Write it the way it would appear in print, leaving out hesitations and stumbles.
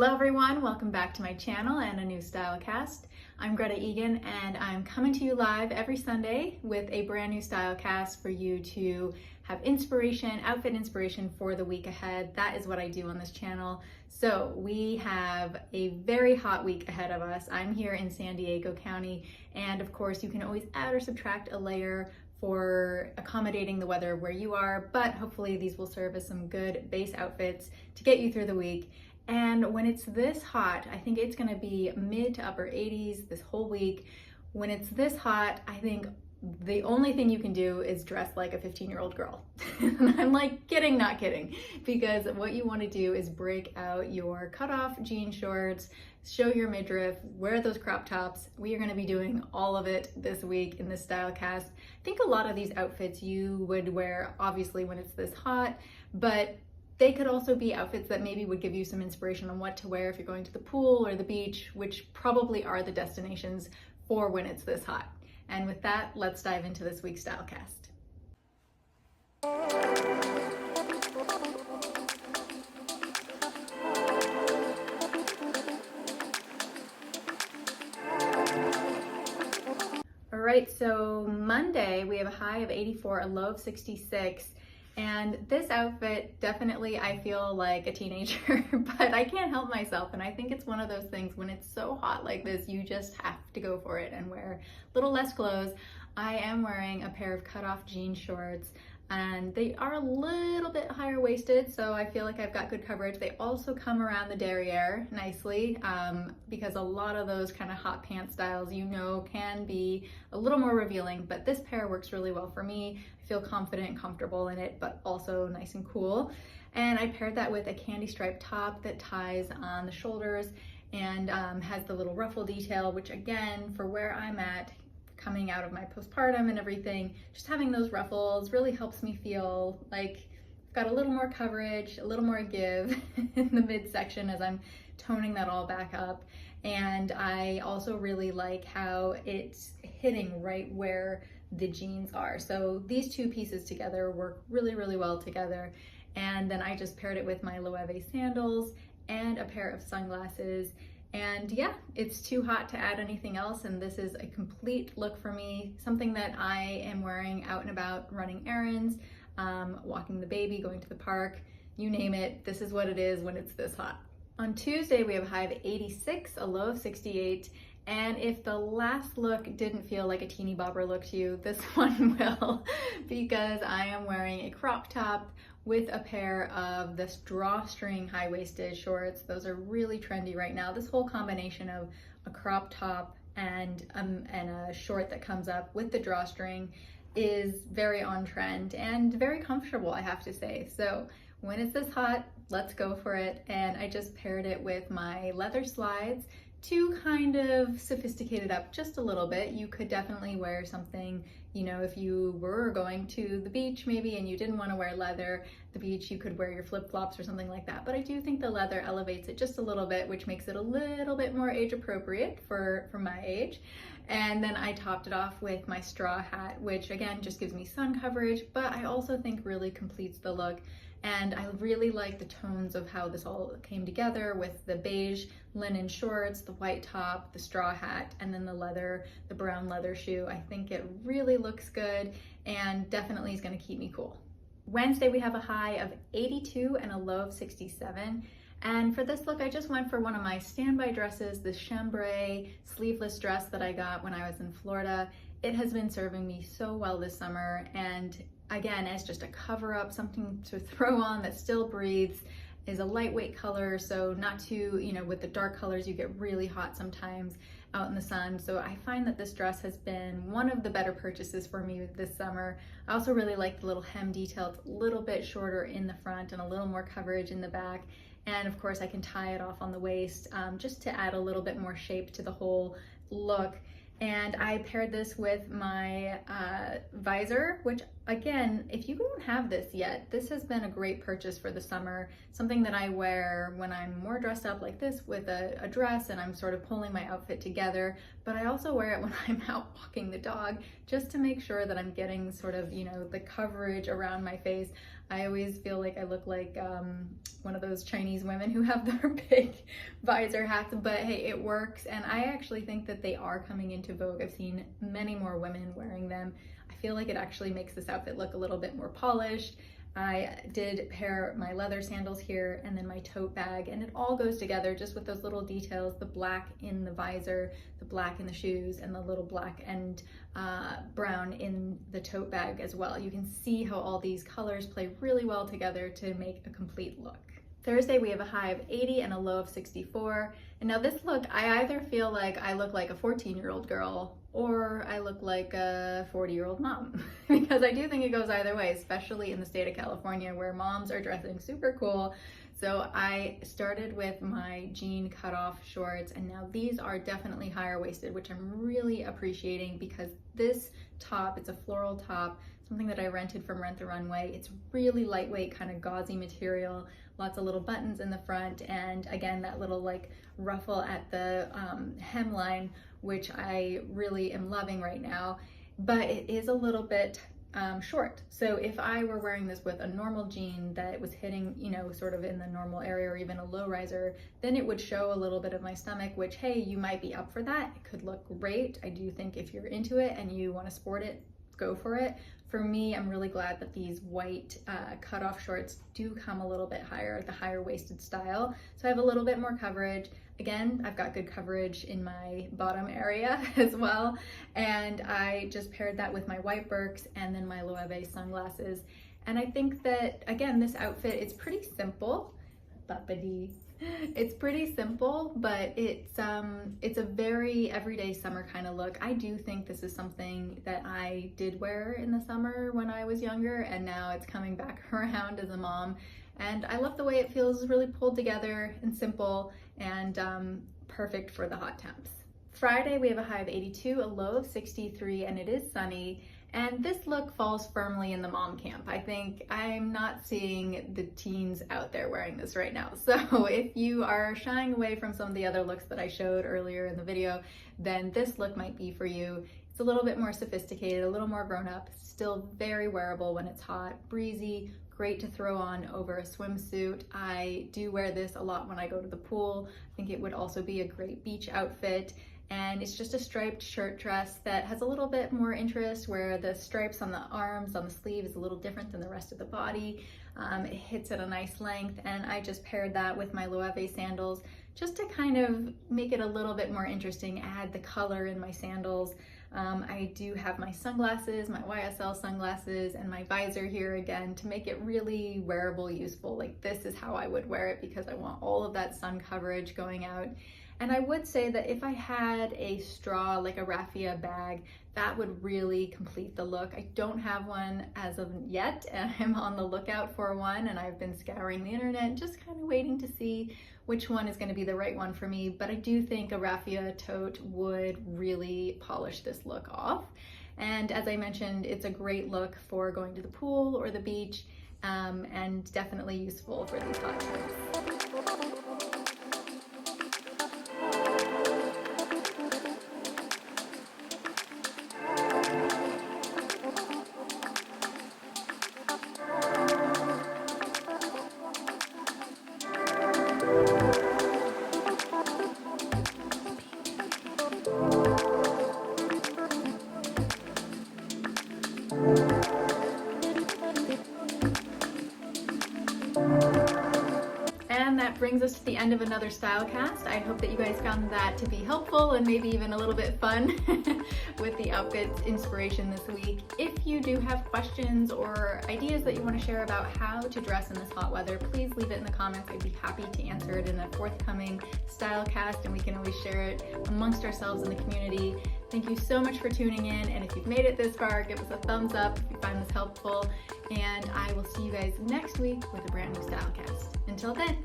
Hello everyone, welcome back to my channel and a new Stylecast. I'm Greta Eagan and I'm coming to you live every Sunday with a brand new Stylecast for you to have inspiration, outfit inspiration for the week ahead. That is what I do on this channel. So we have a very hot week ahead of us. I'm here in San Diego County, and of course you can always add or subtract a layer for accommodating the weather where you are, but hopefully these will serve as some good base outfits to get you through the week. And when it's this hot, I think it's gonna be mid to upper 80s this whole week. When it's this hot, I think the only thing you can do is dress like a 15-year-old girl. I'm like kidding, not kidding, because what you wanna do is break out your cutoff jean shorts, show your midriff, wear those crop tops. We are gonna be doing all of it this week in this Stylecast. I think a lot of these outfits you would wear obviously when it's this hot, but they could also be outfits that maybe would give you some inspiration on what to wear if you're going to the pool or the beach, which probably are the destinations for when it's this hot. And with that, let's dive into this week's Stylecast. All right, so Monday we have a high of 84, a low of 66. And this outfit, definitely I feel like a teenager, but I can't help myself. And I think it's one of those things when it's so hot like this, you just have to go for it and wear a little less clothes. I am wearing a pair of cutoff jean shorts, and they are a little bit higher waisted, so I feel like I've got good coverage. They also come around the derriere nicely, because a lot of those kind of hot pant styles, you know, can be a little more revealing, but this pair works really well for me. I feel confident and comfortable in it, but also nice and cool. And I paired that with a candy striped top that ties on the shoulders and has the little ruffle detail, which again, for where I'm at, coming out of my postpartum and everything, just having those ruffles really helps me feel like I've got a little more coverage, a little more give in the midsection as I'm toning that all back up. And I also really like how it's hitting right where the jeans are. So these two pieces together work really, really well together. And then I just paired it with my Loewe sandals and a pair of sunglasses. And yeah, it's too hot to add anything else, and this is a complete look for me, something that I am wearing out and about, running errands, walking the baby, going to the park, you name it. This is what it is when it's this hot. On Tuesday, we have a high of 86, a low of 68, and if the last look didn't feel like a teeny bopper look to you, this one will, because I am wearing a crop top with a pair of this drawstring high-waisted shorts. Those are really trendy right now. This whole combination of a crop top and a short that comes up with the drawstring is very on trend and very comfortable, I have to say. So when it's this hot, let's go for it. And I just paired it with my leather slides to kind of sophisticate it up just a little bit. You could definitely wear something, you know, if you were going to the beach maybe and you didn't want to wear leather at the beach, you could wear your flip-flops or something like that. But I do think the leather elevates it just a little bit, which makes it a little bit more age appropriate for my age. And then I topped it off with my straw hat, which again just gives me sun coverage, but I also think really completes the look. And I really like the tones of how this all came together with the beige linen shorts, the white top, the straw hat, and then the brown leather shoe. I think it really looks good and definitely is going to keep me cool. Wednesday, we have a high of 82 and a low of 67. And for this look, I just went for one of my standby dresses, this chambray sleeveless dress that I got when I was in Florida. It has been serving me so well this summer, and again, as just a cover up, something to throw on that still breathes, is a lightweight color, so not too, you know, with the dark colors you get really hot sometimes out in the sun. So I find that this dress has been one of the better purchases for me this summer. I also really like the little hem detail. It's a little bit shorter in the front and a little more coverage in the back. And of course I can tie it off on the waist just to add a little bit more shape to the whole look. And I paired this with my visor, which again, if you don't have this yet, this has been a great purchase for the summer. Something that I wear when I'm more dressed up like this with a dress and I'm sort of pulling my outfit together, but I also wear it when I'm out walking the dog just to make sure that I'm getting sort of, you know, the coverage around my face. I always feel like I look like one of those Chinese women who have their big visor hats, but hey, it works. And I actually think that they are coming into vogue. I've seen many more women wearing them. I feel like it actually makes this outfit look a little bit more polished. I did pair my leather sandals here and then my tote bag, and it all goes together just with those little details, the black in the visor, the black in the shoes, and the little black and brown in the tote bag as well. You can see how all these colors play really well together to make a complete look. Thursday, we have a high of 80 and a low of 64. And now this look, I either feel like I look like a 14-year-old girl or I look like a 40-year-old mom, because I do think it goes either way, especially in the state of California where moms are dressing super cool. So I started with my jean cutoff shorts, and now these are definitely higher waisted, which I'm really appreciating because this top, it's a floral top, something that I rented from Rent the Runway. It's really lightweight, kind of gauzy material, lots of little buttons in the front, and again, that little like ruffle at the hemline, which I really am loving right now, but it is a little bit short. So if I were wearing this with a normal jean that was hitting, you know, sort of in the normal area or even a low riser, then it would show a little bit of my stomach, which, hey, you might be up for that. It could look great. I do think if you're into it and you want to sport it, go for it. For me, I'm really glad that these white cutoff shorts do come a little bit higher, the higher waisted style. So I have a little bit more coverage. Again, I've got good coverage in my bottom area as well. And I just paired that with my white Birks and then my Loewe sunglasses. And I think that, again, this outfit is pretty simple. It's pretty simple, but it's a very everyday summer kind of look. I do think this is something that I did wear in the summer when I was younger, and now it's coming back around as a mom. And I love the way it feels really pulled together and simple and perfect for the hot temps. Friday, we have a high of 82, a low of 63, and it is sunny. And this look falls firmly in the mom camp. I think I'm not seeing the teens out there wearing this right now. So if you are shying away from some of the other looks that I showed earlier in the video, then this look might be for you. It's a little bit more sophisticated, a little more grown up, still very wearable when it's hot, breezy, great to throw on over a swimsuit. I do wear this a lot when I go to the pool. I think it would also be a great beach outfit. And it's just a striped shirt dress that has a little bit more interest, where the stripes on the arms, on the sleeve is a little different than the rest of the body. It hits at a nice length, and I just paired that with my Loewe sandals just to kind of make it a little bit more interesting, add the color in my sandals. I do have my sunglasses, my YSL sunglasses, and my visor here again to make it really wearable, useful. Like, this is how I would wear it because I want all of that sun coverage going out. And I would say that if I had a straw, like a raffia bag, that would really complete the look. I don't have one as of yet, and I'm on the lookout for one, and I've been scouring the internet, just kind of waiting to see which one is going to be the right one for me. But I do think a raffia tote would really polish this look off. And as I mentioned, it's a great look for going to the pool or the beach, and definitely useful for these hot times. And that brings us to the end of another Stylecast. I hope that you guys found that to be helpful and maybe even a little bit fun with the outfits inspiration this week. If you do have questions or ideas that you want to share about how to dress in this hot weather, please leave it in the comments. I'd be happy to answer it in a forthcoming Stylecast, and we can always share it amongst ourselves in the community. Thank you so much for tuning in, and if you've made it this far, give us a thumbs up if you find this helpful, and I will see you guys next week with a brand new Stylecast. Until then.